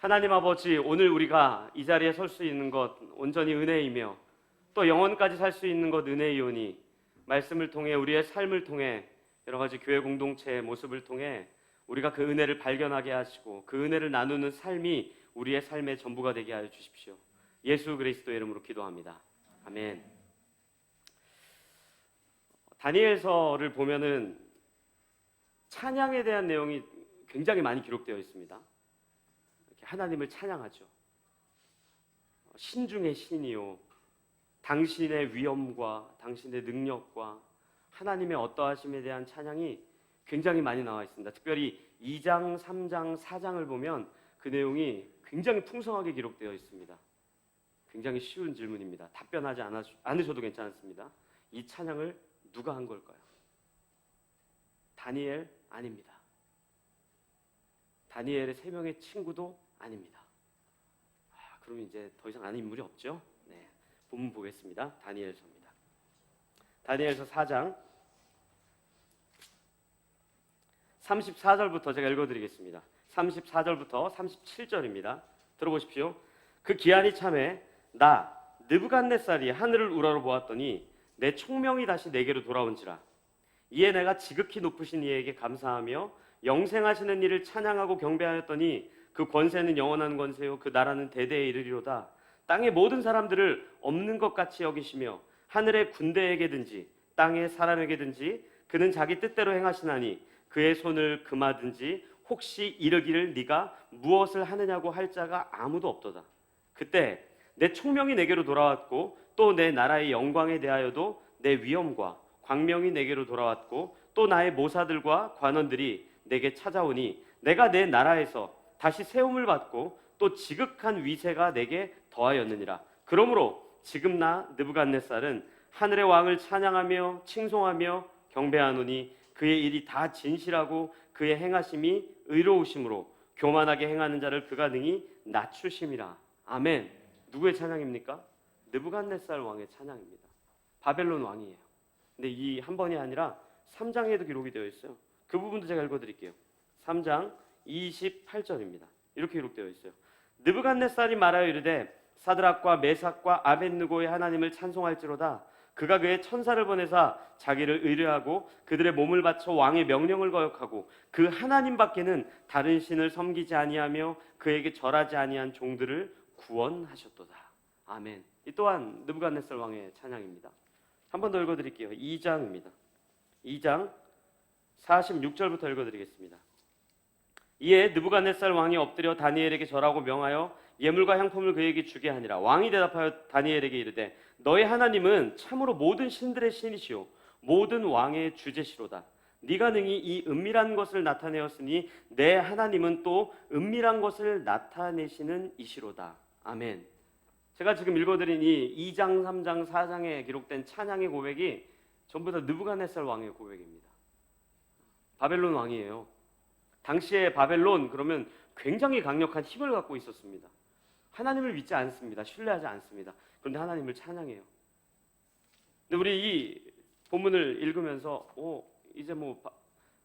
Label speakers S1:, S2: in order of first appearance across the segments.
S1: 하나님 아버지, 오늘 우리가 이 자리에 설 수 있는 것 온전히 은혜이며 또 영원까지 살 수 있는 것 은혜이오니 말씀을 통해 우리의 삶을 통해 여러 가지 교회 공동체의 모습을 통해 우리가 그 은혜를 발견하게 하시고 그 은혜를 나누는 삶이 우리의 삶의 전부가 되게 하여 주십시오. 예수 그리스도의 이름으로 기도합니다. 아멘. 다니엘서를 보면은 찬양에 대한 내용이 굉장히 많이 기록되어 있습니다. 이렇게 하나님을 찬양하죠. 신중의 신이요, 당신의 위엄과 당신의 능력과 하나님의 어떠하심에 대한 찬양이 굉장히 많이 나와 있습니다. 특별히 2장, 3장, 4장을 보면 그 내용이 굉장히 풍성하게 기록되어 있습니다. 굉장히 쉬운 질문입니다. 답변하지 않으셔도 괜찮습니다. 이 찬양을 누가 한 걸까요? 다니엘 아닙니다. 다니엘의 3명의 친구도 아닙니다. 그럼 이제 더 이상 아는 인물이 없죠? 네, 본문 보겠습니다. 다니엘서입니다. 다니엘서 4장 34절부터 제가 읽어드리겠습니다. 34절부터 37절입니다. 들어보십시오. 그 기한이 참에 나 느부갓네살이 하늘을 우러러보았더니 내 총명이 다시 내게로 돌아온지라. 이에 내가 지극히 높으신 이에게 감사하며 영생하시는 이를 찬양하고 경배하였더니 그 권세는 영원한 권세요 그 나라는 대대에 이르리로다. 땅의 모든 사람들을 없는 것 같이 여기시며 하늘의 군대에게든지 땅의 사람에게든지 그는 자기 뜻대로 행하시나니 그의 손을 금하든지 혹시 이르기를 네가 무엇을 하느냐고 할 자가 아무도 없도다. 그때 내 총명이 내게로 돌아왔고 또 내 나라의 영광에 대하여도 내 위엄과 광명이 내게로 돌아왔고 또 나의 모사들과 관원들이 내게 찾아오니 내가 내 나라에서 다시 세움을 받고 또 지극한 위세가 내게 더하였느니라. 그러므로 지금 나 느부갓네살은 하늘의 왕을 찬양하며 칭송하며 경배하노니 그의 일이 다 진실하고 그의 행하심이 의로우심으로 교만하게 행하는 자를 그가 능히 낮추심이라. 아멘. 누구의 찬양입니까? 느부갓네살 왕의 찬양입니다. 바벨론 왕이에요. 근데 이 한 번이 아니라 3장에도 기록이 되어 있어요. 그 부분도 제가 읽어드릴게요. 3장 28절입니다. 이렇게 기록되어 있어요. 느부갓네살이 말하여 이르되 사드락과 메삭과 아벳느고의 하나님을 찬송할지로다. 그가 그의 천사를 보내사 자기를 의뢰하고 그들의 몸을 바쳐 왕의 명령을 거역하고 그 하나님 밖에는 다른 신을 섬기지 아니하며 그에게 절하지 아니한 종들을 구원하셨도다. 아멘. 이 또한 느부갓네살 왕의 찬양입니다. 한 번 더 읽어드릴게요. 2장입니다. 2장 46절부터 읽어드리겠습니다. 이에 느부갓네살 왕이 엎드려 다니엘에게 절하고 명하여 예물과 향품을 그에게 주게 하니라. 왕이 대답하여 다니엘에게 이르되 너의 하나님은 참으로 모든 신들의 신이시오 모든 왕의 주제시로다. 네가 능히 이 은밀한 것을 나타내었으니 내 하나님은 또 은밀한 것을 나타내시는 이시로다. 아멘. 제가 지금 읽어드린 이 2장, 3장, 4장에 기록된 찬양의 고백이 전부 다 느부갓네살 왕의 고백입니다. 바벨론 왕이에요. 당시에 바벨론 그러면 굉장히 강력한 힘을 갖고 있었습니다. 하나님을 믿지 않습니다. 신뢰하지 않습니다. 그런데 하나님을 찬양해요. 근데 우리 이 본문을 읽으면서 이제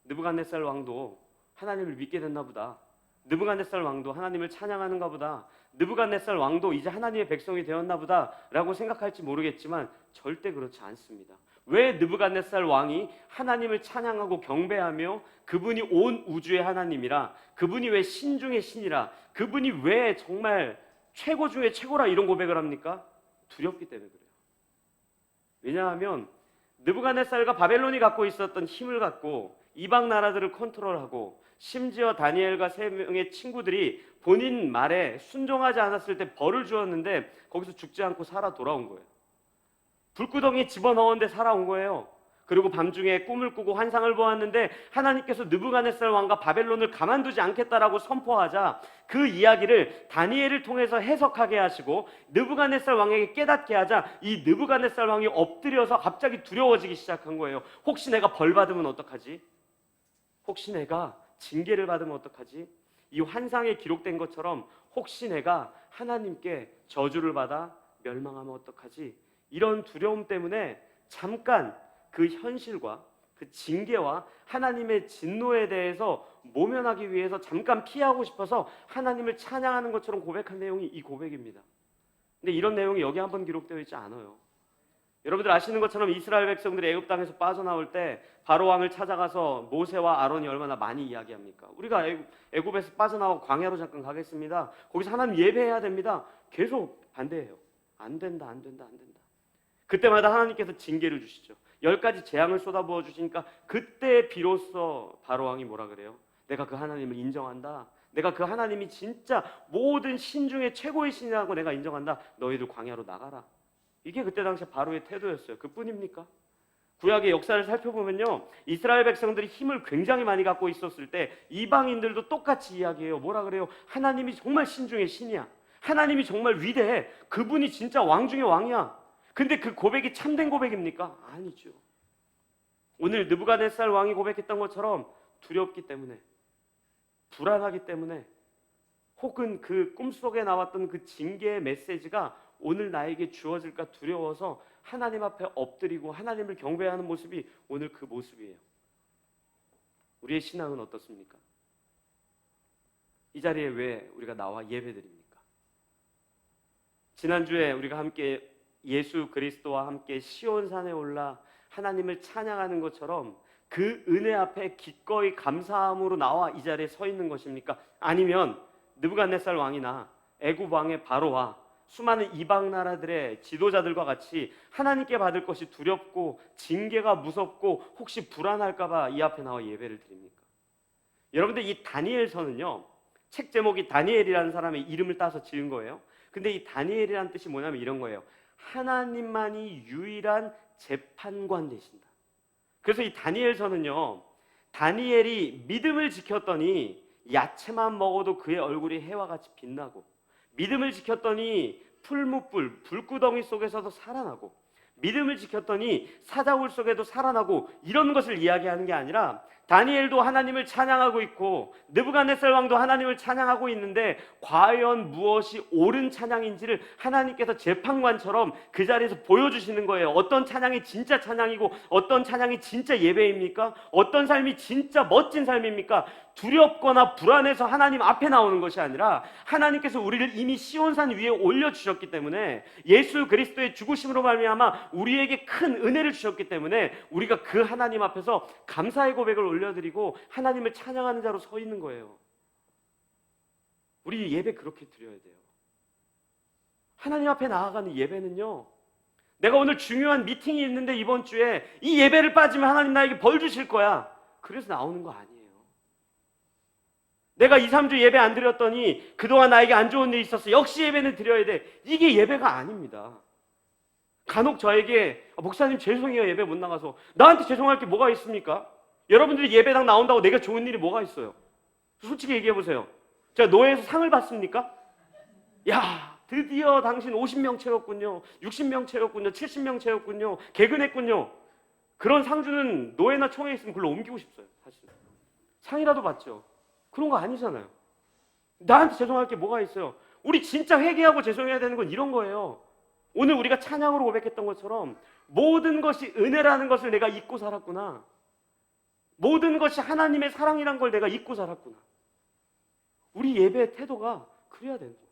S1: 느부갓네살 왕도 하나님을 믿게 됐나 보다. 느부갓네살 왕도 하나님을 찬양하는가 보다. 느부갓네살 왕도 이제 하나님의 백성이 되었나 보다 라고 생각할지 모르겠지만 절대 그렇지 않습니다. 왜 느부갓네살 왕이 하나님을 찬양하고 경배하며 그분이 온 우주의 하나님이라, 그분이 왜 신 중의 신이라, 그분이 왜 정말 최고 중에 최고라 이런 고백을 합니까? 두렵기 때문에 그래요. 왜냐하면 느부갓네살과 바벨론이 갖고 있었던 힘을 갖고 이방 나라들을 컨트롤하고 심지어 다니엘과 3명의 친구들이 본인 말에 순종하지 않았을 때 벌을 주었는데 거기서 죽지 않고 살아 돌아온 거예요. 불구덩이에 집어넣었는데 살아온 거예요. 그리고 밤중에 꿈을 꾸고 환상을 보았는데 하나님께서 느부갓네살 왕과 바벨론을 가만두지 않겠다라고 선포하자 그 이야기를 다니엘을 통해서 해석하게 하시고 느부갓네살 왕에게 깨닫게 하자 이 느부갓네살 왕이 엎드려서 갑자기 두려워지기 시작한 거예요. 혹시 내가 벌 받으면 어떡하지? 혹시 내가 징계를 받으면 어떡하지? 이 환상에 기록된 것처럼 혹시 내가 하나님께 저주를 받아 멸망하면 어떡하지? 이런 두려움 때문에 잠깐 그 현실과 그 징계와 하나님의 진노에 대해서 모면하기 위해서 잠깐 피하고 싶어서 하나님을 찬양하는 것처럼 고백한 내용이 이 고백입니다. 근데 이런 내용이 여기 한번 기록되어 있지 않아요. 여러분들 아시는 것처럼 이스라엘 백성들이 애굽 땅에서 빠져나올 때 바로 왕을 찾아가서 모세와 아론이 얼마나 많이 이야기합니까? 우리가 애굽에서 빠져나오고 광야로 잠깐 가겠습니다. 거기서 하나님 예배해야 됩니다. 계속 반대해요. 안 된다, 안 된다, 안 된다. 그때마다 하나님께서 징계를 주시죠. 10가지 재앙을 쏟아부어 주시니까 그때 비로소 바로 왕이 뭐라 그래요? 내가 그 하나님을 인정한다. 내가 그 하나님이 진짜 모든 신 중에 최고의 신이라고 내가 인정한다. 너희들 광야로 나가라. 이게 그때 당시 바로의 태도였어요. 그뿐입니까? 구약의 역사를 살펴보면요, 이스라엘 백성들이 힘을 굉장히 많이 갖고 있었을 때 이방인들도 똑같이 이야기해요. 뭐라 그래요? 하나님이 정말 신 중에 신이야. 하나님이 정말 위대해. 그분이 진짜 왕 중에 왕이야. 근데 그 고백이 참된 고백입니까? 아니죠. 오늘 느부갓네살 왕이 고백했던 것처럼 두렵기 때문에, 불안하기 때문에, 혹은 그 꿈속에 나왔던 그 징계의 메시지가 오늘 나에게 주어질까 두려워서 하나님 앞에 엎드리고 하나님을 경배하는 모습이 오늘 그 모습이에요. 우리의 신앙은 어떻습니까? 이 자리에 왜 우리가 나와 예배드립니까? 지난주에 우리가 함께 예수 그리스도와 함께 시온산에 올라 하나님을 찬양하는 것처럼 그 은혜 앞에 기꺼이 감사함으로 나와 이 자리에 서 있는 것입니까? 아니면 느부갓네살 왕이나 애굽 왕의 바로와 수많은 이방 나라들의 지도자들과 같이 하나님께 받을 것이 두렵고 징계가 무섭고 혹시 불안할까 봐 이 앞에 나와 예배를 드립니까? 여러분들, 이 다니엘서는요, 책 제목이 다니엘이라는 사람의 이름을 따서 지은 거예요. 근데 이 다니엘이라는 뜻이 뭐냐면 이런 거예요. 하나님만이 유일한 재판관 되신다. 그래서 이 다니엘서는요, 다니엘이 믿음을 지켰더니 야채만 먹어도 그의 얼굴이 해와 같이 빛나고, 믿음을 지켰더니 풀무불, 불구덩이 속에서도 살아나고, 믿음을 지켰더니 사자굴 속에도 살아나고, 이런 것을 이야기하는 게 아니라 다니엘도 하나님을 찬양하고 있고 느부갓네살 왕도 하나님을 찬양하고 있는데 과연 무엇이 옳은 찬양인지를 하나님께서 재판관처럼 그 자리에서 보여주시는 거예요. 어떤 찬양이 진짜 찬양이고 어떤 찬양이 진짜 예배입니까? 어떤 삶이 진짜 멋진 삶입니까? 두렵거나 불안해서 하나님 앞에 나오는 것이 아니라 하나님께서 우리를 이미 시온산 위에 올려주셨기 때문에, 예수 그리스도의 죽으심으로 말미암아 우리에게 큰 은혜를 주셨기 때문에 우리가 그 하나님 앞에서 감사의 고백을 올려드리고 하나님을 찬양하는 자로 서 있는 거예요. 우리 예배 그렇게 드려야 돼요. 하나님 앞에 나아가는 예배는요, 내가 오늘 중요한 미팅이 있는데 이번 주에 이 예배를 빠지면 하나님 나에게 벌 주실 거야, 그래서 나오는 거 아니에요. 내가 2, 3주 예배 안 드렸더니 그동안 나에게 안 좋은 일이 있었어, 역시 예배는 드려야 돼, 이게 예배가 아닙니다. 간혹 저에게 목사님 죄송해요, 예배 못 나가서. 나한테 죄송할 게 뭐가 있습니까? 여러분들이 예배당 나온다고 내가 좋은 일이 뭐가 있어요? 솔직히 얘기해 보세요. 제가 노예에서 상을 받습니까? 야, 드디어 당신 50명 채웠군요, 60명 채웠군요, 70명 채웠군요, 개근했군요. 그런 상주는 노예나 총회에 있으면 그걸로 옮기고 싶어요. 사실 상이라도 받죠. 그런 거 아니잖아요. 나한테 죄송할 게 뭐가 있어요? 우리 진짜 회개하고 죄송해야 되는 건 이런 거예요. 오늘 우리가 찬양으로 고백했던 것처럼 모든 것이 은혜라는 것을 내가 잊고 살았구나. 모든 것이 하나님의 사랑이란 걸 내가 잊고 살았구나. 우리 예배의 태도가 그래야 되는 거예요.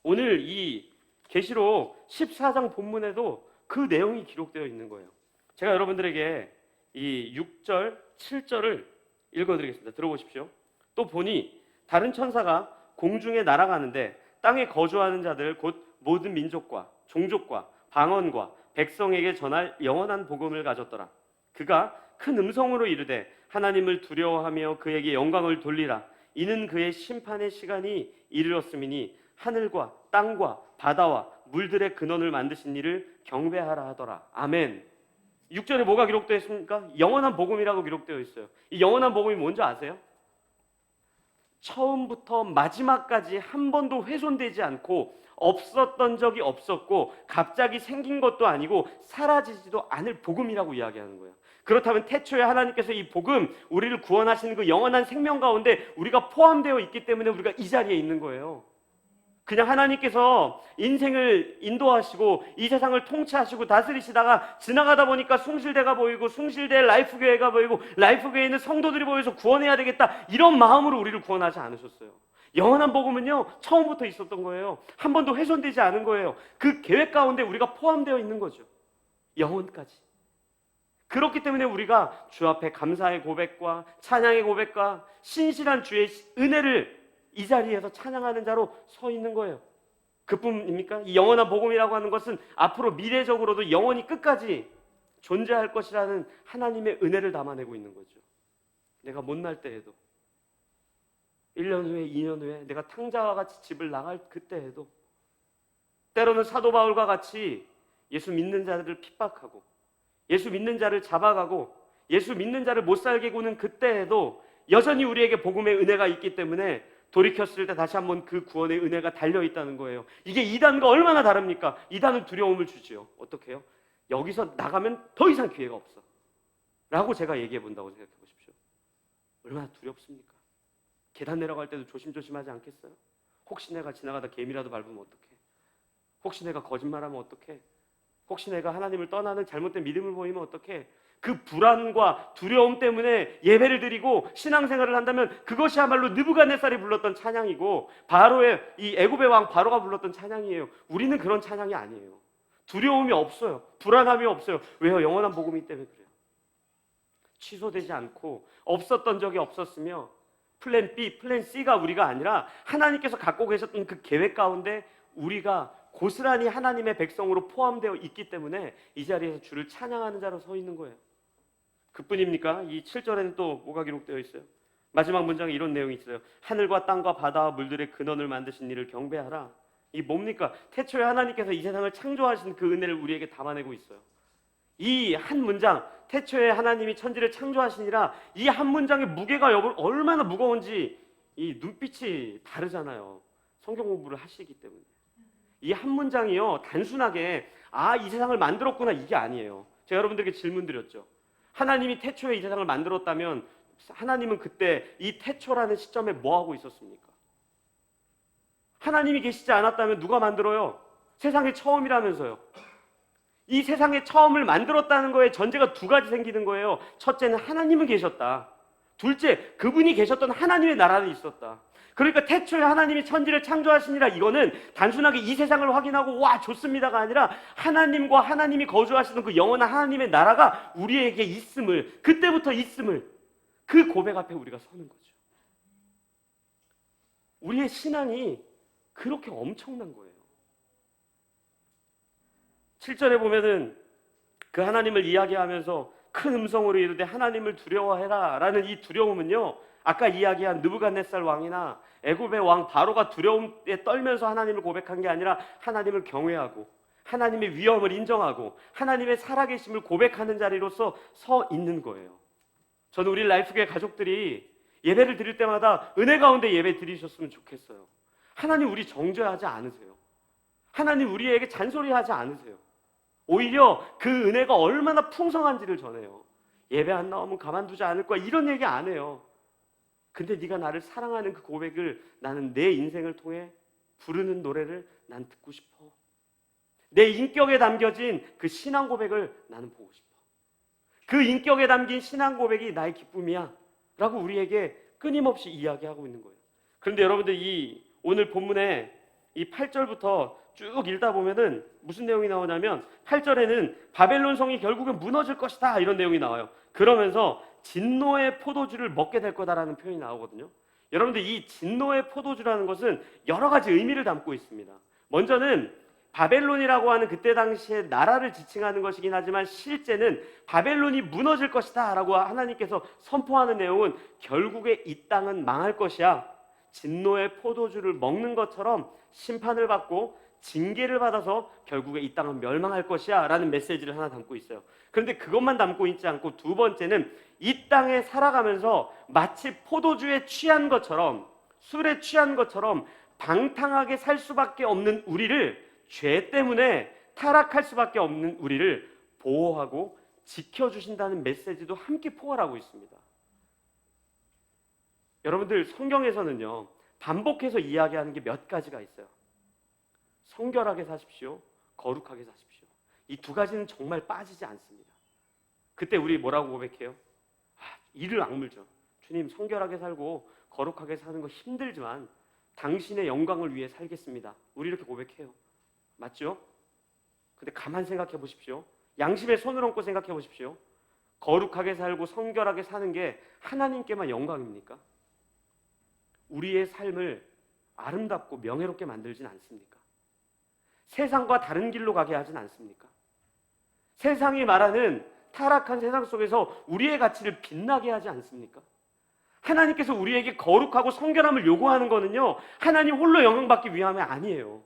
S1: 오늘 이 계시록 14장 본문에도 그 내용이 기록되어 있는 거예요. 제가 여러분들에게 이 6절, 7절을 읽어드리겠습니다. 들어보십시오. 또 보니 다른 천사가 공중에 날아가는데 땅에 거주하는 자들 곧 모든 민족과 종족과 방언과 백성에게 전할 영원한 복음을 가졌더라. 그가 큰 음성으로 이르되 하나님을 두려워하며 그에게 영광을 돌리라. 이는 그의 심판의 시간이 이르렀음이니 하늘과 땅과 바다와 물들의 근원을 만드신 이를 경배하라 하더라. 아멘. 6절에 뭐가 기록되어 있습니까? 영원한 복음이라고 기록되어 있어요. 이 영원한 복음이 뭔지 아세요? 처음부터 마지막까지 한 번도 훼손되지 않고 없었던 적이 없었고 갑자기 생긴 것도 아니고 사라지지도 않을 복음이라고 이야기하는 거예요. 그렇다면 태초에 하나님께서 이 복음, 우리를 구원하시는 그 영원한 생명 가운데 우리가 포함되어 있기 때문에 우리가 이 자리에 있는 거예요. 그냥 하나님께서 인생을 인도하시고 이 세상을 통치하시고 다스리시다가 지나가다 보니까 숭실대가 보이고 숭실대 라이프교회가 보이고 라이프교회에 있는 성도들이 보여서 구원해야 되겠다, 이런 마음으로 우리를 구원하지 않으셨어요. 영원한 복음은요, 처음부터 있었던 거예요. 한 번도 훼손되지 않은 거예요. 그 계획 가운데 우리가 포함되어 있는 거죠. 영원까지. 그렇기 때문에 우리가 주 앞에 감사의 고백과 찬양의 고백과 신실한 주의 은혜를 이 자리에서 찬양하는 자로 서 있는 거예요. 그뿐입니까? 이 영원한 복음이라고 하는 것은 앞으로 미래적으로도 영원히 끝까지 존재할 것이라는 하나님의 은혜를 담아내고 있는 거죠. 내가 못날 때에도, 1년 후에, 2년 후에, 내가 탕자와 같이 집을 나갈 그때에도, 때로는 사도 바울과 같이 예수 믿는 자들을 핍박하고 예수 믿는 자를 잡아가고 예수 믿는 자를 못 살게 구는 그때에도 여전히 우리에게 복음의 은혜가 있기 때문에 돌이켰을 때 다시 한번 그 구원의 은혜가 달려있다는 거예요. 이게 이단과 얼마나 다릅니까? 이단은 두려움을 주지요. 어떻게 해요? 여기서 나가면 더 이상 기회가 없어 라고 제가 얘기해 본다고 생각해 보십시오. 얼마나 두렵습니까? 계단 내려갈 때도 조심조심하지 않겠어요? 혹시 내가 지나가다 개미라도 밟으면 어떡해? 혹시 내가 거짓말하면 어떡해? 혹시 내가 하나님을 떠나는 잘못된 믿음을 보이면 어떡해? 그 불안과 두려움 때문에 예배를 드리고 신앙생활을 한다면 그것이야말로 느부갓네살이 불렀던 찬양이고 바로의 이 애굽의 왕 바로가 불렀던 찬양이에요. 우리는 그런 찬양이 아니에요. 두려움이 없어요. 불안함이 없어요. 왜요? 영원한 복음이기 때문에 그래요. 취소되지 않고 없었던 적이 없었으며 플랜 B, 플랜 C가 우리가 아니라 하나님께서 갖고 계셨던 그 계획 가운데 우리가 고스란히 하나님의 백성으로 포함되어 있기 때문에 이 자리에서 주를 찬양하는 자로 서 있는 거예요. 그뿐입니까? 이 7절에는 또 뭐가 기록되어 있어요? 마지막 문장에 이런 내용이 있어요. 하늘과 땅과 바다와 물들의 근원을 만드신 이를 경배하라. 이 뭡니까? 태초에 하나님께서 이 세상을 창조하신 그 은혜를 우리에게 담아내고 있어요. 이 한 문장, 태초에 하나님이 천지를 창조하시니라, 이 한 문장의 무게가 얼마나 무거운지 이 눈빛이 다르잖아요. 성경 공부를 하시기 때문에. 이 한 문장이요, 단순하게 이 세상을 만들었구나 이게 아니에요. 제가 여러분들에게 질문 드렸죠. 하나님이 태초에 이 세상을 만들었다면 하나님은 그때 이 태초라는 시점에 뭐 하고 있었습니까? 하나님이 계시지 않았다면 누가 만들어요? 세상의 처음이라면서요. 이 세상의 처음을 만들었다는 거에 전제가 두 가지 생기는 거예요. 첫째는 하나님은 계셨다. 둘째, 그분이 계셨던 하나님의 나라는 있었다. 그러니까 태초에 하나님이 천지를 창조하시니라, 이거는 단순하게 이 세상을 확인하고 와 좋습니다가 아니라 하나님과 하나님이 거주하시는 그 영원한 하나님의 나라가 우리에게 있음을, 그때부터 있음을, 그 고백 앞에 우리가 서는 거죠. 우리의 신앙이 그렇게 엄청난 거예요. 7절에 보면은 그 하나님을 이야기하면서 큰 음성으로 이르되 하나님을 두려워해라 라는 이 두려움은요, 아까 이야기한 느부갓네살 왕이나 애굽의 왕 바로가 두려움에 떨면서 하나님을 고백한 게 아니라 하나님을 경외하고 하나님의 위엄을 인정하고 하나님의 살아계심을 고백하는 자리로서 서 있는 거예요. 저는 우리 라이프교회 가족들이 예배를 드릴 때마다 은혜 가운데 예배 드리셨으면 좋겠어요. 하나님 우리 정죄하지 않으세요. 하나님 우리에게 잔소리하지 않으세요. 오히려 그 은혜가 얼마나 풍성한지를 전해요. 예배 안 나오면 가만두지 않을 거야 이런 얘기 안 해요. 근데 네가 나를 사랑하는 그 고백을 나는 내 인생을 통해 부르는 노래를 난 듣고 싶어. 내 인격에 담겨진 그 신앙 고백을 나는 보고 싶어. 그 인격에 담긴 신앙 고백이 나의 기쁨이야 라고 우리에게 끊임없이 이야기하고 있는 거예요. 그런데 여러분들 이 오늘 본문에 이 8절부터 쭉 읽다 보면은 무슨 내용이 나오냐면 8절에는 바벨론 성이 결국엔 무너질 것이다 이런 내용이 나와요. 그러면서 진노의 포도주를 먹게 될 거다라는 표현이 나오거든요. 여러분들 이 진노의 포도주라는 것은 여러 가지 의미를 담고 있습니다. 먼저는 바벨론이라고 하는 그때 당시에 나라를 지칭하는 것이긴 하지만 실제는 바벨론이 무너질 것이다 라고 하나님께서 선포하는 내용은 결국에 이 땅은 망할 것이야, 진노의 포도주를 먹는 것처럼 심판을 받고 징계를 받아서 결국에 이 땅은 멸망할 것이야 라는 메시지를 하나 담고 있어요. 그런데 그것만 담고 있지 않고 두 번째는 이 땅에 살아가면서 마치 포도주에 취한 것처럼, 술에 취한 것처럼 방탕하게 살 수밖에 없는 우리를, 죄 때문에 타락할 수밖에 없는 우리를 보호하고 지켜주신다는 메시지도 함께 포괄하고 있습니다. 여러분들 성경에서는요 반복해서 이야기하는 게 몇 가지가 있어요. 성결하게 사십시오. 거룩하게 사십시오. 이 두 가지는 정말 빠지지 않습니다. 그때 우리 뭐라고 고백해요? 이를 악물죠. 주님, 성결하게 살고 거룩하게 사는 거 힘들지만 당신의 영광을 위해 살겠습니다. 우리 이렇게 고백해요. 맞죠? 근데 가만 생각해 보십시오. 양심에 손을 얹고 생각해 보십시오. 거룩하게 살고 성결하게 사는 게 하나님께만 영광입니까? 우리의 삶을 아름답고 명예롭게 만들진 않습니까? 세상과 다른 길로 가게 하진 않습니까? 세상이 말하는 타락한 세상 속에서 우리의 가치를 빛나게 하지 않습니까? 하나님께서 우리에게 거룩하고 성결함을 요구하는 거는요, 하나님 홀로 영광받기 위함이 아니에요.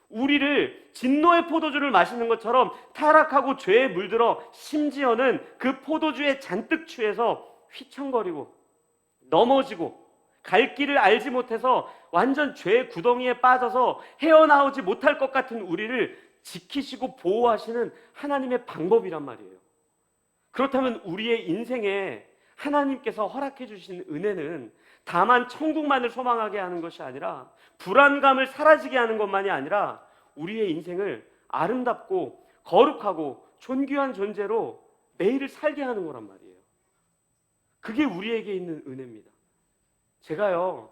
S1: 우리를 진노의 포도주를 마시는 것처럼 타락하고 죄에 물들어 심지어는 그 포도주에 잔뜩 취해서 휘청거리고 넘어지고 갈 길을 알지 못해서 완전 죄의 구덩이에 빠져서 헤어나오지 못할 것 같은 우리를 지키시고 보호하시는 하나님의 방법이란 말이에요. 그렇다면 우리의 인생에 하나님께서 허락해 주신 은혜는 다만 천국만을 소망하게 하는 것이 아니라, 불안감을 사라지게 하는 것만이 아니라 우리의 인생을 아름답고 거룩하고 존귀한 존재로 매일을 살게 하는 거란 말이에요. 그게 우리에게 있는 은혜입니다. 제가요,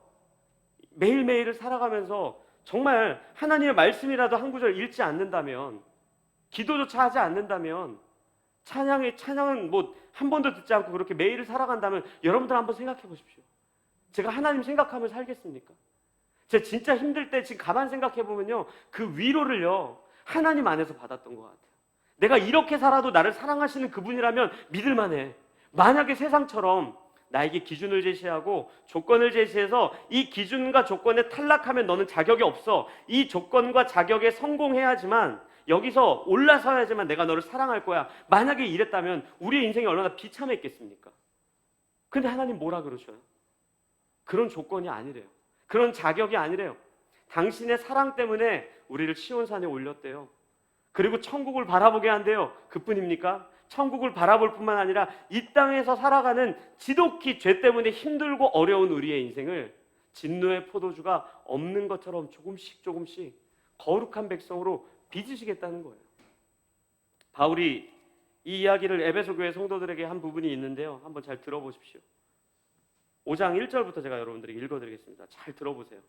S1: 매일매일을 살아가면서 정말 하나님의 말씀이라도 한 구절 읽지 않는다면, 기도조차 하지 않는다면, 찬양은 뭐 한 번도 듣지 않고 그렇게 매일을 살아간다면 여러분들 한번 생각해 보십시오. 제가 하나님 생각하며 살겠습니까? 제가 진짜 힘들 때 지금 가만 생각해 보면요, 그 위로를요 하나님 안에서 받았던 것 같아요. 내가 이렇게 살아도 나를 사랑하시는 그분이라면 믿을만해. 만약에 세상처럼 나에게 기준을 제시하고 조건을 제시해서 이 기준과 조건에 탈락하면 너는 자격이 없어, 이 조건과 자격에 성공해야지만, 여기서 올라서야지만 내가 너를 사랑할 거야, 만약에 이랬다면 우리의 인생이 얼마나 비참했겠습니까? 근데 하나님 뭐라 그러셔요? 그런 조건이 아니래요. 그런 자격이 아니래요. 당신의 사랑 때문에 우리를 시온산에 올렸대요. 그리고 천국을 바라보게 한대요. 그뿐입니까? 천국을 바라볼 뿐만 아니라 이 땅에서 살아가는 지독히 죄 때문에 힘들고 어려운 우리의 인생을 진노의 포도주가 없는 것처럼 조금씩 거룩한 백성으로 빚으시겠다는 거예요. 바울이 이 이야기를 에베소 교회 성도들에게 한 부분이 있는데요, 한번 잘 들어보십시오. 5장 1절부터 제가 여러분들에게 읽어드리겠습니다. 잘 들어보세요.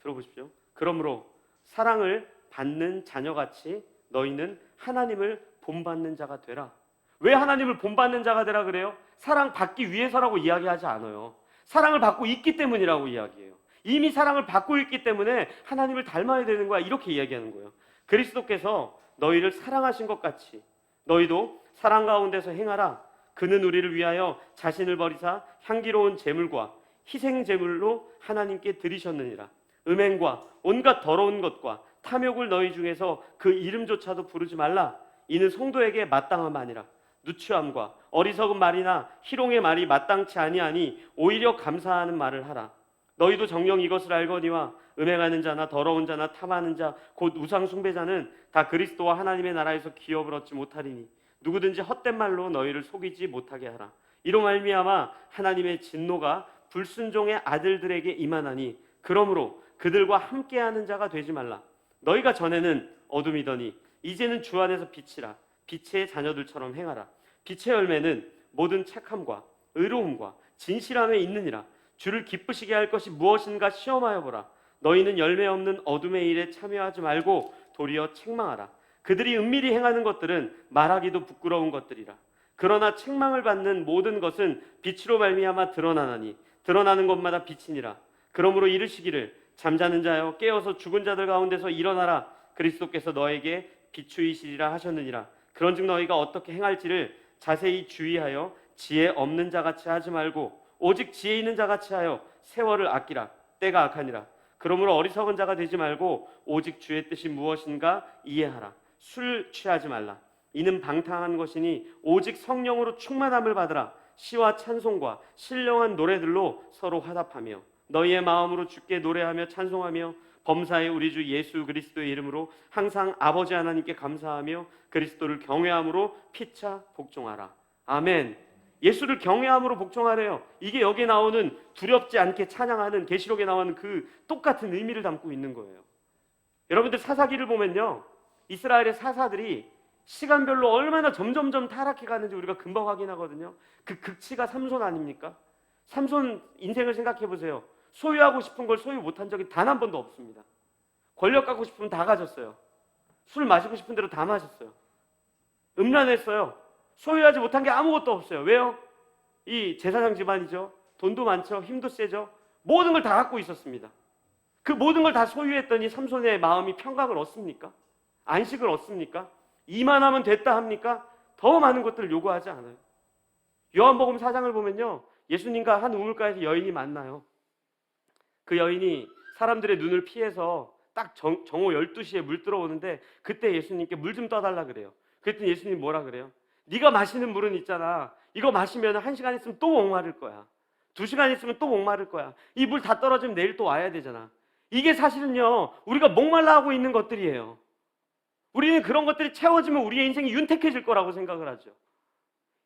S1: 들어보십시오. 그러므로 사랑을 받는 자녀같이 너희는 하나님을 본받는 자가 되라. 왜 하나님을 본받는 자가 되라 그래요? 사랑 받기 위해서라고 이야기하지 않아요. 사랑을 받고 있기 때문이라고 이야기해요. 이미 사랑을 받고 있기 때문에 하나님을 닮아야 되는 거야, 이렇게 이야기하는 거예요. 그리스도께서 너희를 사랑하신 것 같이 너희도 사랑 가운데서 행하라. 그는 우리를 위하여 자신을 버리사 향기로운 제물과 희생 제물로 하나님께 드리셨느니라. 음행과 온갖 더러운 것과 탐욕을 너희 중에서 그 이름조차도 부르지 말라. 이는 성도에게 마땅함 아니라 누추함과 어리석은 말이나 희롱의 말이 마땅치 아니하니 오히려 감사하는 말을 하라. 너희도 정녕 이것을 알거니와 음행하는 자나 더러운 자나 탐하는 자 곧 우상 숭배자는 다 그리스도와 하나님의 나라에서 기업을 얻지 못하리니 누구든지 헛된 말로 너희를 속이지 못하게 하라. 이로 말미암아 하나님의 진노가 불순종의 아들들에게 임하나니 그러므로 그들과 함께하는 자가 되지 말라. 너희가 전에는 어둠이더니 이제는 주 안에서 빛이라. 빛의 자녀들처럼 행하라. 빛의 열매는 모든 착함과 의로움과 진실함에 있느니라. 주를 기쁘시게 할 것이 무엇인가 시험하여 보라. 너희는 열매 없는 어둠의 일에 참여하지 말고 도리어 책망하라. 그들이 은밀히 행하는 것들은 말하기도 부끄러운 것들이라. 그러나 책망을 받는 모든 것은 빛으로 말미암아 드러나나니 드러나는 것마다 빛이니라. 그러므로 이르시기를 잠자는 자여 깨어서 죽은 자들 가운데서 일어나라. 그리스도께서 너에게 비추이시리라 하셨느니라. 그런즉 너희가 어떻게 행할지를 자세히 주의하여 지혜 없는 자같이 하지 말고 오직 지혜 있는 자같이 하여 세월을 아끼라. 때가 악하니라. 그러므로 어리석은 자가 되지 말고 오직 주의 뜻이 무엇인가 이해하라. 술 취하지 말라. 이는 방탕한 것이니 오직 성령으로 충만함을 받으라. 시와 찬송과 신령한 노래들로 서로 화답하며 너희의 마음으로 주께 노래하며 찬송하며 범사의 우리 주 예수 그리스도의 이름으로 항상 아버지 하나님께 감사하며 그리스도를 경외함으로 피차 복종하라. 아멘. 예수를 경외함으로 복종하래요. 이게 여기에 나오는 두렵지 않게 찬양하는 계시록에 나오는 그 똑같은 의미를 담고 있는 거예요. 여러분들 사사기를 보면요, 이스라엘의 사사들이 시간별로 얼마나 점점점 타락해 가는지 우리가 금방 확인하거든요. 그 극치가 삼손 아닙니까? 삼손 인생을 생각해 보세요. 소유하고 싶은 걸 소유 못한 적이 단 한 번도 없습니다. 권력 갖고 싶으면 다 가졌어요. 술 마시고 싶은 대로 다 마셨어요. 음란했어요. 소유하지 못한 게 아무것도 없어요. 왜요? 이 제사장 집안이죠. 돈도 많죠. 힘도 세죠. 모든 걸 다 갖고 있었습니다. 그 모든 걸 다 소유했더니 삼손의 마음이 평강을 얻습니까? 안식을 얻습니까? 이만하면 됐다 합니까? 더 많은 것들을 요구하지 않아요. 요한복음 4장을 보면요, 예수님과 한 우물가에서 여인이 만나요. 그 여인이 사람들의 눈을 피해서 딱 정오 12시에 물 들어오는데 그때 예수님께 물 좀 떠달라 그래요. 그랬더니 예수님 뭐라 그래요? 네가 마시는 물은 있잖아. 이거 마시면 1시간 있으면 또 목마를 거야. 2시간 있으면 또 목마를 거야. 이 물 다 떨어지면 내일 또 와야 되잖아. 이게 사실은요, 우리가 목말라 하고 있는 것들이에요. 우리는 그런 것들이 채워지면 우리의 인생이 윤택해질 거라고 생각을 하죠.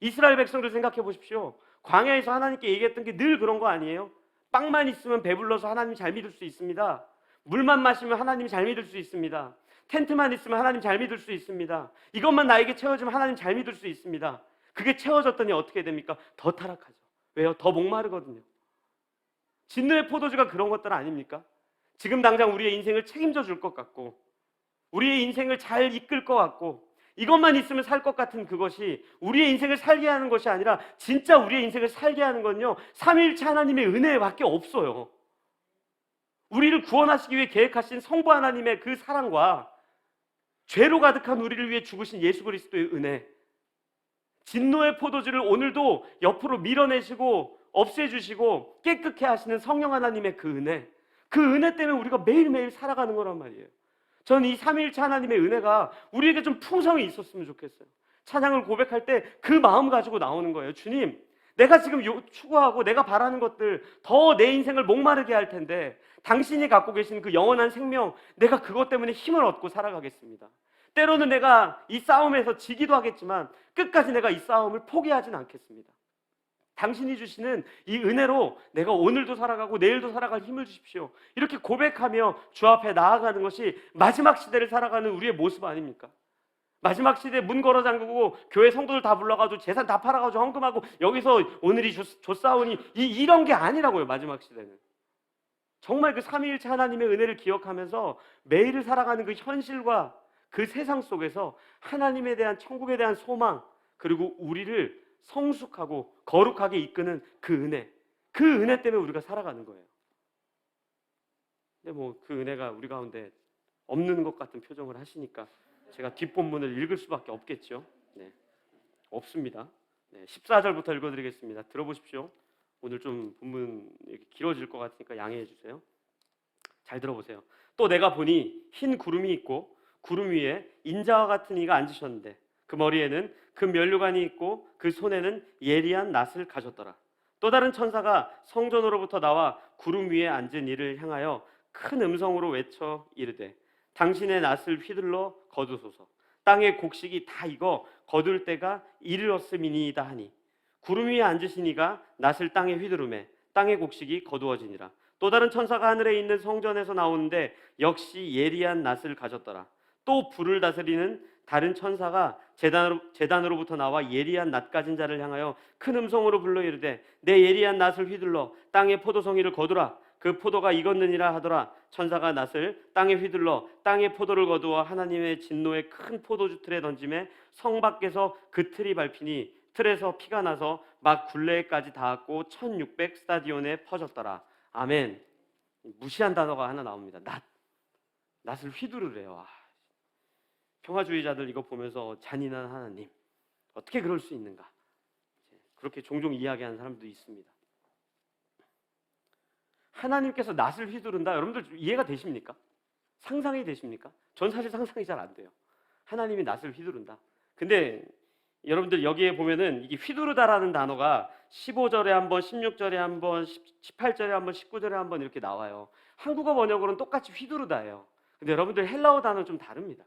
S1: 이스라엘 백성들 생각해 보십시오. 광야에서 하나님께 얘기했던 게 늘 그런 거 아니에요? 빵만 있으면 배불러서 하나님 잘 믿을 수 있습니다. 물만 마시면 하나님 잘 믿을 수 있습니다. 텐트만 있으면 하나님 잘 믿을 수 있습니다. 이것만 나에게 채워지면 하나님 잘 믿을 수 있습니다. 그게 채워졌더니 어떻게 됩니까? 더 타락하죠. 왜요? 더 목마르거든요. 진노의 포도주가 그런 것들 아닙니까? 지금 당장 우리의 인생을 책임져 줄 것 같고, 우리의 인생을 잘 이끌 것 같고, 이것만 있으면 살 것 같은 그것이 우리의 인생을 살게 하는 것이 아니라 진짜 우리의 인생을 살게 하는 건요, 삼위일체 하나님의 은혜밖에 없어요. 우리를 구원하시기 위해 계획하신 성부 하나님의 그 사랑과 죄로 가득한 우리를 위해 죽으신 예수 그리스도의 은혜, 진노의 포도주를 오늘도 옆으로 밀어내시고 없애주시고 깨끗게 하시는 성령 하나님의 그 은혜 때문에 우리가 매일매일 살아가는 거란 말이에요. 저는 이 삼위일체 하나님의 은혜가 우리에게 좀 풍성히 있었으면 좋겠어요. 찬양을 고백할 때 그 마음 가지고 나오는 거예요. 주님, 내가 지금 추구하고 내가 바라는 것들 더 내 인생을 목마르게 할 텐데 당신이 갖고 계신 그 영원한 생명, 내가 그것 때문에 힘을 얻고 살아가겠습니다. 때로는 내가 이 싸움에서 지기도 하겠지만 끝까지 내가 이 싸움을 포기하진 않겠습니다. 당신이 주시는 이 은혜로 내가 오늘도 살아가고 내일도 살아갈 힘을 주십시오. 이렇게 고백하며 주 앞에 나아가는 것이 마지막 시대를 살아가는 우리의 모습 아닙니까? 마지막 시대에 문 걸어 잠그고 교회 성도들 다 불러가지고 재산 다 팔아가지고 헌금하고 여기서 오늘이 조싸우니 이런 게 아니라고요. 마지막 시대는 정말 그 삼위일체 하나님의 은혜를 기억하면서 매일을 살아가는 그 현실과 그 세상 속에서 하나님에 대한, 천국에 대한 소망, 그리고 우리를 성숙하고 거룩하게 이끄는 그 은혜 때문에 우리가 살아가는 거예요. 근데 뭐 그 은혜가 우리 가운데 없는 것 같은 표정을 하시니까 제가 뒷본문을 읽을 수밖에 없겠죠. 네, 없습니다. 네, 14절부터 읽어드리겠습니다. 들어보십시오. 오늘 좀 본문 길어질 것 같으니까 양해해 주세요. 잘 들어보세요. 또 내가 보니 흰 구름이 있고 구름 위에 인자와 같은 이가 앉으셨는데 그 머리에는 그 면류관이 있고 그 손에는 예리한 낫을 가졌더라. 또 다른 천사가 성전으로부터 나와 구름 위에 앉은 이를 향하여 큰 음성으로 외쳐 이르되 당신의 낫을 휘둘러 거두소서. 땅의 곡식이 다 익어 거둘 때가 이르렀음이니이다 하니 구름 위에 앉으신 이가 낫을 땅에 휘두르매 땅의 곡식이 거두어지니라. 또 다른 천사가 하늘에 있는 성전에서 나오는데 역시 예리한 낫을 가졌더라. 또 불을 다스리는 다른 천사가 제단으로부터 나와 예리한 낫 가진 자를 향하여 큰 음성으로 불러 이르되 내 예리한 낫을 휘둘러 땅의 포도송이를 거두라. 그 포도가 익었느니라 하더라. 천사가 낫을 땅에 휘둘러 땅의 포도를 거두어 하나님의 진노의 큰 포도주 틀에 던짐에 성 밖에서 그 틀이 밟히니 틀에서 피가 나서 막 굴레까지 닿았고 1600 스타디온에 퍼졌더라. 아멘. 무시한 단어가 하나 나옵니다. 낫을 휘두르래요. 평화주의자들 이거 보면서 잔인한 하나님, 어떻게 그럴 수 있는가? 그렇게 종종 이야기하는 사람도 있습니다. 하나님께서 낫을 휘두른다. 여러분들 이해가 되십니까? 상상이 되십니까? 전 사실 상상이 잘 안 돼요. 하나님이 낫을 휘두른다. 근데 여러분들 여기에 보면은 이게 휘두르다라는 단어가 15절에 한 번, 16절에 한 번, 18절에 한 번, 19절에 한 번 이렇게 나와요. 한국어 번역으로는 똑같이 휘두르다예요. 근데 여러분들 헬라어 단어는 좀 다릅니다.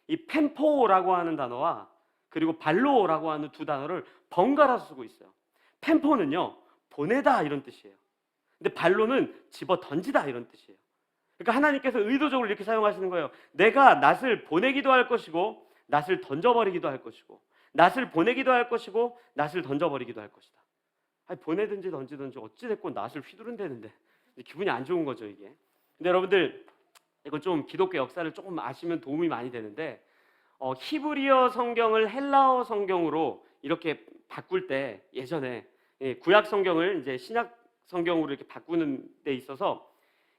S1: 이 펜포라고 하는 단어와 그리고 발로라고 하는 두 단어를 번갈아 쓰고 있어요. 펜포는요, 보내다 이런 뜻이에요. 근데 발로는 집어 던지다 이런 뜻이에요. 그러니까 하나님께서 의도적으로 이렇게 사용하시는 거예요. 내가 낫을 보내기도 할 것이고 낫을 던져버리기도 할 것이고, 낫을 보내기도 할 것이고 낫을 던져버리기도 할 것이다. 아니, 보내든지 던지든지 어찌됐건 낫을 휘두른다는데 기분이 안 좋은 거죠, 이게. 근데 여러분들, 이건 좀 기독교 역사를 조금 아시면 도움이 많이 되는데, 히브리어 성경을 헬라어 성경으로 이렇게 바꿀 때, 예전에 구약 성경을 이제 신약 성경으로 이렇게 바꾸는 데 있어서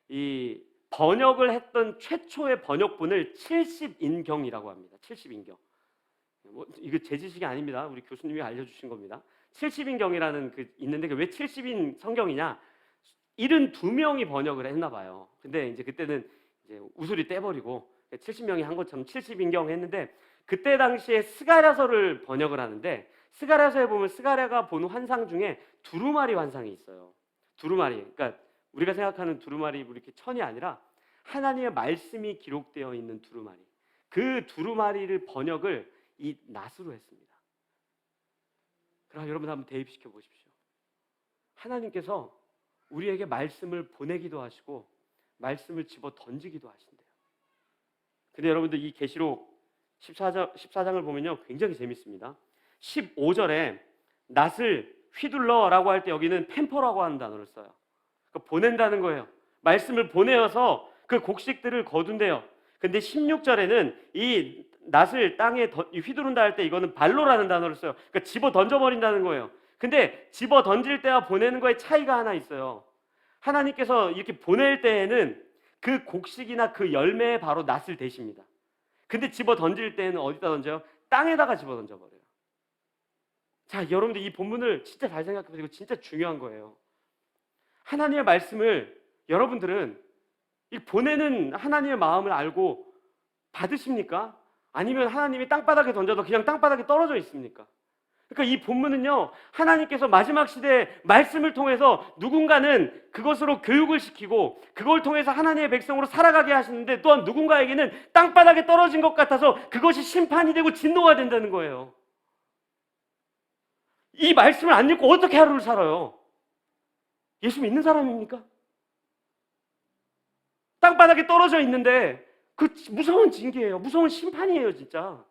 S1: 이 번역을 했던 최초의 번역본을 70인경이라고 합니다. 70인경. 이거 제 지식이 아닙니다. 우리 교수님이 알려주신 겁니다. 70인경이라는 그 있는데, 왜 70인 성경이냐? 72명이 번역을 했나 봐요. 근데 이제 그때는 이제 우수리 떼버리고 70명이 한 것처럼 70인경 했는데, 그때 당시에 스가랴서를 번역을 하는데, 스가랴서에 보면 스가랴가 본 환상 중에 두루마리 환상이 있어요. 두루마리. 그러니까 우리가 생각하는 두루마리 이렇게 천이 아니라 하나님의 말씀이 기록되어 있는 두루마리. 그 두루마리를 번역을 이 낫으로 했습니다. 그럼 여러분 한번 대입시켜 보십시오. 하나님께서 우리에게 말씀을 보내기도 하시고 말씀을 집어 던지기도 하신대요. 근데 여러분들, 이 계시록 14장을 보면요, 굉장히 재밌습니다. 15절에 낫을 휘둘러라고 할 때 여기는 템퍼라고 하는 단어를 써요. 그러니까 보낸다는 거예요. 말씀을 보내어서 그 곡식들을 거둔대요. 근데 16절에는 이 낫을 땅에 휘두른다 할 때 이거는 발로라는 단어를 써요. 그러니까 집어 던져버린다는 거예요. 근데 집어 던질 때와 보내는 거에 차이가 하나 있어요. 하나님께서 이렇게 보낼 때에는 그 곡식이나 그 열매에 바로 낫을 대십니다. 근데 집어 던질 때는 어디다 던져요? 땅에다가 집어 던져버려요. 자, 여러분들, 이 본문을 진짜 잘 생각해 보세요. 이거 진짜 중요한 거예요. 하나님의 말씀을 여러분들은 이 보내는 하나님의 마음을 알고 받으십니까? 아니면 하나님이 땅바닥에 던져도 그냥 땅바닥에 떨어져 있습니까? 그러니까 이 본문은요, 하나님께서 마지막 시대에 말씀을 통해서 누군가는 그것으로 교육을 시키고 그걸 통해서 하나님의 백성으로 살아가게 하시는데, 또한 누군가에게는 땅바닥에 떨어진 것 같아서 그것이 심판이 되고 진노가 된다는 거예요. 이 말씀을 안 읽고 어떻게 하루를 살아요? 예수 믿는 사람입니까? 땅바닥에 떨어져 있는데 그 무서운 징계예요. 무서운 심판이에요, 진짜.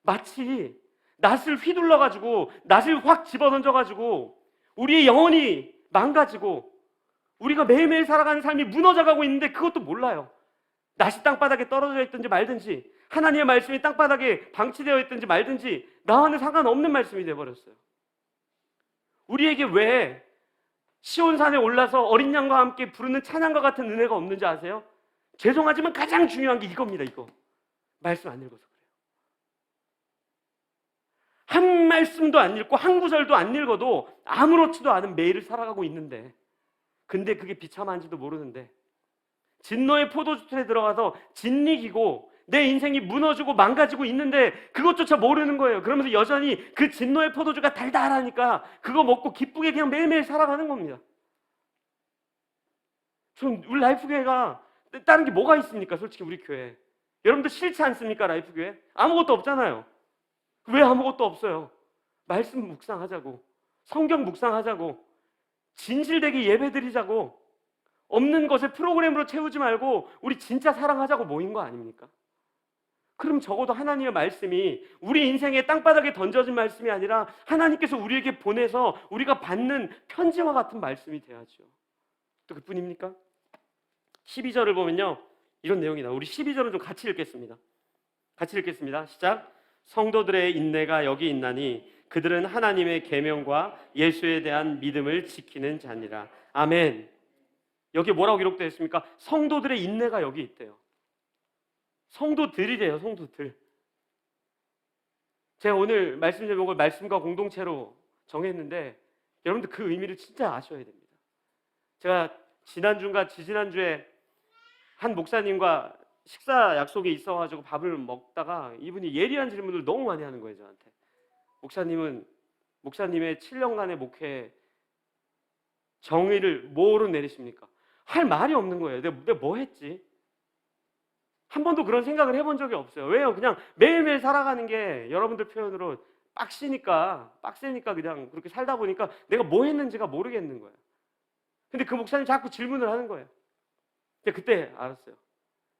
S1: 마치 낫을 휘둘러가지고 낫을 확 집어던져가지고 우리의 영혼이 망가지고 우리가 매일매일 살아가는 삶이 무너져가고 있는데 그것도 몰라요. 낫이 땅바닥에 떨어져 있든지 말든지, 하나님의 말씀이 땅바닥에 방치되어 있든지 말든지 나와는 상관없는 말씀이 되어버렸어요. 우리에게 왜 시온산에 올라서 어린 양과 함께 부르는 찬양과 같은 은혜가 없는지 아세요? 죄송하지만 가장 중요한 게 이겁니다. 이거 말씀 안 읽어서 그래요. 한 말씀도 안 읽고 한 구절도 안 읽어도 아무렇지도 않은 매일을 살아가고 있는데, 근데 그게 비참한지도 모르는데 진노의 포도주틀에 들어가서 진리기고 내 인생이 무너지고 망가지고 있는데 그것조차 모르는 거예요. 그러면서 여전히 그 진노의 포도주가 달달하니까 그거 먹고 기쁘게 그냥 매일매일 살아가는 겁니다. 전 우리 라이프교회가 다른 게 뭐가 있습니까? 솔직히 우리 교회, 여러분들 싫지 않습니까? 라이프교회 아무것도 없잖아요. 왜 아무것도 없어요? 말씀 묵상하자고, 성경 묵상하자고, 진실되게 예배드리자고, 없는 것을 프로그램으로 채우지 말고 우리 진짜 사랑하자고 모인 거 아닙니까? 그럼 적어도 하나님의 말씀이 우리 인생의 땅바닥에 던져진 말씀이 아니라 하나님께서 우리에게 보내서 우리가 받는 편지와 같은 말씀이 돼야죠. 또 그뿐입니까? 12절을 보면요, 이런 내용이 나와요. 우리 12절은 좀 같이 읽겠습니다. 같이 읽겠습니다. 시작. 성도들의 인내가 여기 있나니 그들은 하나님의 계명과 예수에 대한 믿음을 지키는 자니라. 아멘. 여기 뭐라고 기록되어 있습니까? 성도들의 인내가 여기 있대요. 성도들이래요. 성도들. 제가 오늘 말씀 제목을 말씀과 공동체로 정했는데 여러분들 그 의미를 진짜 아셔야 됩니다. 제가 지난주인가 지지난주에 한 목사님과 식사 약속이 있어가지고 밥을 먹다가 이분이 예리한 질문을 너무 많이 하는 거예요, 저한테. 목사님의 7년간의 목회 정의를 뭐로 내리십니까? 할 말이 없는 거예요. 내가 뭐 했지? 한 번도 그런 생각을 해본 적이 없어요. 왜요? 그냥 매일매일 살아가는 게 여러분들 표현으로 빡세니까 그냥 그렇게 살다 보니까 내가 뭐 했는지가 모르겠는 거예요. 근데 그 목사님 자꾸 질문을 하는 거예요. 근데 그때 알았어요.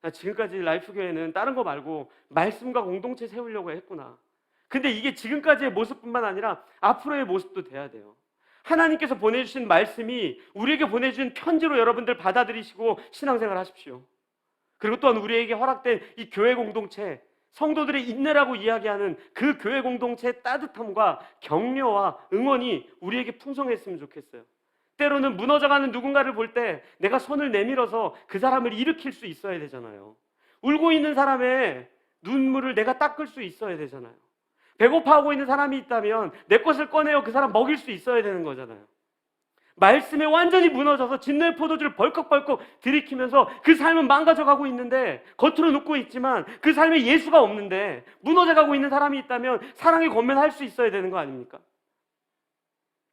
S1: 나 지금까지 라이프교회는 다른 거 말고 말씀과 공동체 세우려고 했구나. 근데 이게 지금까지의 모습뿐만 아니라 앞으로의 모습도 돼야 돼요. 하나님께서 보내주신 말씀이 우리에게 보내주신 편지로 여러분들 받아들이시고 신앙생활 하십시오. 그리고 또한 우리에게 허락된 이 교회 공동체, 성도들의 인내라고 이야기하는 그 교회 공동체의 따뜻함과 격려와 응원이 우리에게 풍성했으면 좋겠어요. 때로는 무너져가는 누군가를 볼 때 내가 손을 내밀어서 그 사람을 일으킬 수 있어야 되잖아요. 울고 있는 사람의 눈물을 내가 닦을 수 있어야 되잖아요. 배고파하고 있는 사람이 있다면 내 것을 꺼내어 그 사람 먹일 수 있어야 되는 거잖아요. 말씀에 완전히 무너져서 진노의 포도주를 벌컥벌컥 들이키면서 그 삶은 망가져가고 있는데, 겉으로 눕고 있지만 그 삶에 예수가 없는데 무너져가고 있는 사람이 있다면 사랑의 권면할 수 있어야 되는 거 아닙니까?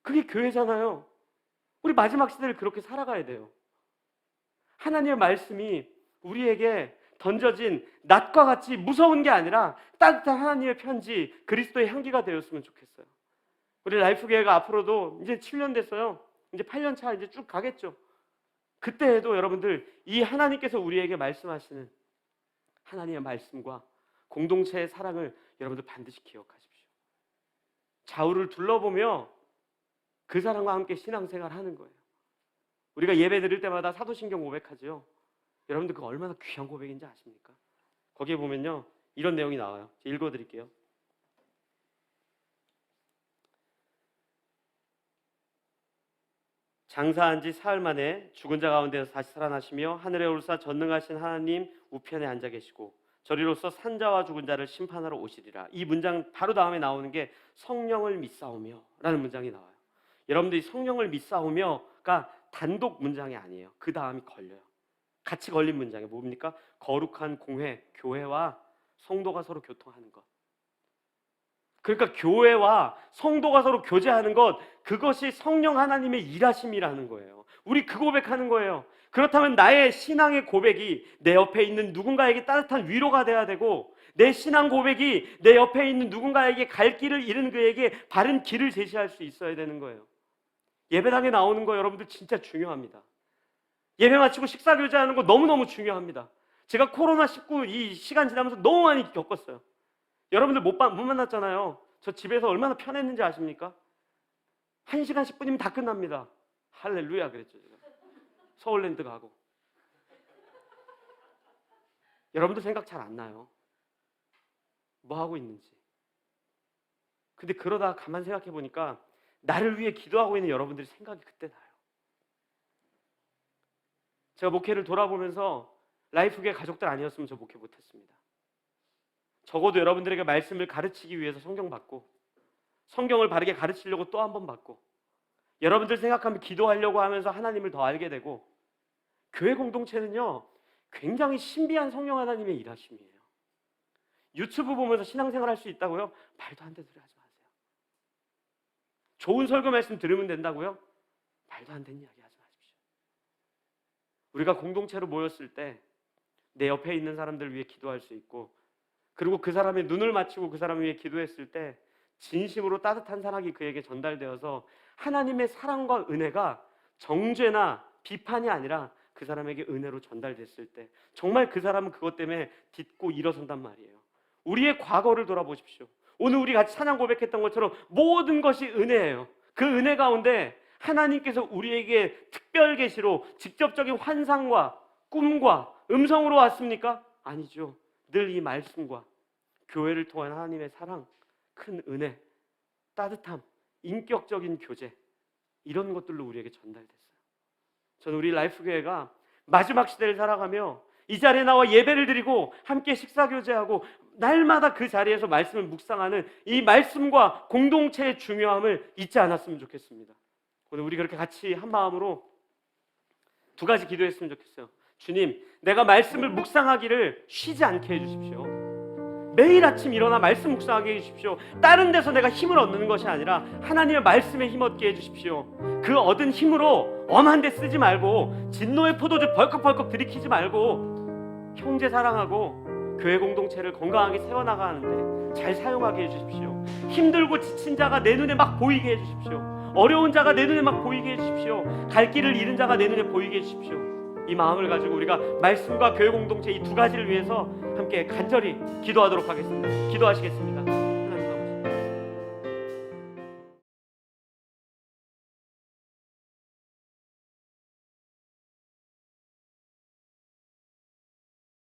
S1: 그게 교회잖아요. 우리 마지막 시대를 그렇게 살아가야 돼요. 하나님의 말씀이 우리에게 던져진 낫과 같이 무서운 게 아니라 따뜻한 하나님의 편지, 그리스도의 향기가 되었으면 좋겠어요. 우리 라이프교회가 앞으로도 이제 7년 됐어요. 이제 8년 차 이제 쭉 가겠죠. 그때에도 여러분들 이 하나님께서 우리에게 말씀하시는 하나님의 말씀과 공동체의 사랑을 여러분들 반드시 기억하십시오. 좌우를 둘러보며 그 사람과 함께 신앙생활 하는 거예요. 우리가 예배 드릴 때마다 사도신경 고백하죠. 여러분들 그거 얼마나 귀한 고백인지 아십니까? 거기에 보면요, 이런 내용이 나와요. 읽어드릴게요. 장사한 지 사흘 만에 죽은 자 가운데서 다시 살아나시며 하늘에 오르사 전능하신 하나님 우편에 앉아 계시고 저리로서 산자와 죽은 자를 심판하러 오시리라. 이 문장 바로 다음에 나오는 게 성령을 믿사오며 라는 문장이 나와요. 여러분들이 성령을 믿사오며가 단독 문장이 아니에요. 그 다음이 걸려요. 같이 걸린 문장이 뭡니까? 거룩한 공회, 교회와 성도가 서로 교통하는 것. 그러니까 교회와 성도가 서로 교제하는 것, 그것이 성령 하나님의 일하심이라는 거예요. 우리 그 고백하는 거예요. 그렇다면 나의 신앙의 고백이 내 옆에 있는 누군가에게 따뜻한 위로가 돼야 되고, 내 신앙 고백이 내 옆에 있는 누군가에게 갈 길을 잃은 그에게 바른 길을 제시할 수 있어야 되는 거예요. 예배당에 나오는 거 여러분들 진짜 중요합니다. 예배 마치고 식사 교제하는 거 너무너무 중요합니다. 제가 코로나19 이 시간 지나면서 너무 많이 겪었어요. 여러분들 못 만났잖아요. 저 집에서 얼마나 편했는지 아십니까? 1시간 10분이면 다 끝납니다. 할렐루야 그랬죠. 제가 서울랜드 가고. 여러분들 생각 잘 안 나요. 뭐 하고 있는지. 근데 그러다 가만 생각해 보니까 나를 위해 기도하고 있는 여러분들이 생각이 그때 나요. 제가 목회를 돌아보면서 라이프교회 가족들 아니었으면 저 목회 못했습니다. 적어도 여러분들에게 말씀을 가르치기 위해서 성경 받고, 성경을 바르게 가르치려고 또 한 번 받고, 여러분들 생각하면 기도하려고 하면서 하나님을 더 알게 되고, 교회 공동체는요 굉장히 신비한 성령 하나님의 일하심이에요. 유튜브 보면서 신앙생활 할 수 있다고요? 말도 안 되는 소리 하지 마세요. 좋은 설교 말씀 들으면 된다고요? 말도 안 되는 이야기 하지 마십시오. 우리가 공동체로 모였을 때 내 옆에 있는 사람들을 위해 기도할 수 있고, 그리고 그 사람의 눈을 맞추고 그 사람을 위해 기도했을 때 진심으로 따뜻한 사랑이 그에게 전달되어서 하나님의 사랑과 은혜가 정죄나 비판이 아니라 그 사람에게 은혜로 전달됐을 때 정말 그 사람은 그것 때문에 딛고 일어선단 말이에요. 우리의 과거를 돌아보십시오. 오늘 우리 같이 찬양 고백했던 것처럼 모든 것이 은혜예요. 그 은혜 가운데 하나님께서 우리에게 특별 계시로 직접적인 환상과 꿈과 음성으로 왔습니까? 아니죠. 늘 이 말씀과 교회를 통한 하나님의 사랑, 큰 은혜, 따뜻함, 인격적인 교제, 이런 것들로 우리에게 전달됐어요. 저는 우리 라이프교회가 마지막 시대를 살아가며 이 자리에 나와 예배를 드리고 함께 식사 교제하고 날마다 그 자리에서 말씀을 묵상하는 이 말씀과 공동체의 중요함을 잊지 않았으면 좋겠습니다. 오늘 우리 그렇게 같이 한 마음으로 두 가지 기도했으면 좋겠어요. 주님, 내가 말씀을 묵상하기를 쉬지 않게 해주십시오. 매일 아침 일어나 말씀 묵상하게 해주십시오. 다른 데서 내가 힘을 얻는 것이 아니라 하나님의 말씀에 힘 얻게 해주십시오. 그 얻은 힘으로 엄한 데 쓰지 말고 진노의 포도주 벌컥벌컥 들이키지 말고 형제 사랑하고 교회 공동체를 건강하게 세워나가는데 잘 사용하게 해주십시오. 힘들고 지친 자가 내 눈에 막 보이게 해주십시오. 어려운 자가 내 눈에 막 보이게 해주십시오. 갈 길을 잃은 자가 내 눈에 보이게 해주십시오. 이 마음을 가지고 우리가 말씀과 교회 공동체 이 두 가지를 위해서 함께 간절히 기도하도록 하겠습니다. 기도하시겠습니다.